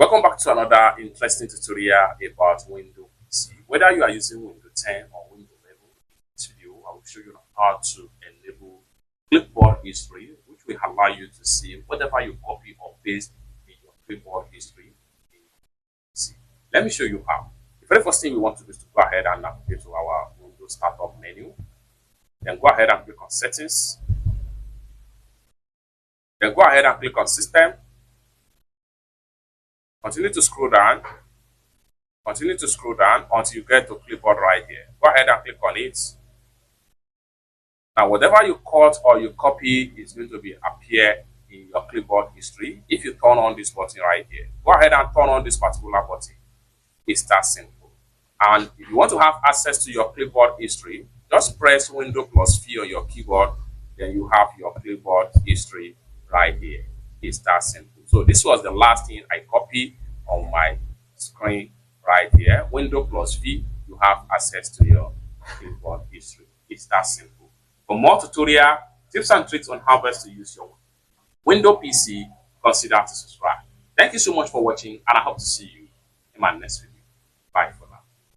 Welcome back to another interesting tutorial about Windows PC. Whether you are using Windows 10 or Windows 11, in this video I will show you how to enable clipboard history, which will allow you to see whatever you copy or paste in your clipboard history in PC. Let me show you how. The very first thing we want to do is to go ahead and navigate to our Windows Startup menu. Then go ahead and click on Settings. Then go ahead and click on System. Continue to scroll down. Continue to scroll down until you get to clipboard right here. Go ahead and click on it. Now, whatever you cut or you copy is going to be appear in your clipboard history if you turn on this button right here. Go ahead and turn on this particular button. It's that simple. And if you want to have access to your clipboard history, just press Windows plus V on your keyboard. Then you have your clipboard history right here. It's that simple. So this was the last thing I copied on my screen right here. Windows plus V, you have access to your clipboard history. It's that simple. For more tutorial tips and tricks on how best to use your Windows PC, consider to subscribe. Thank you so much for watching, and I hope to see you in my next video.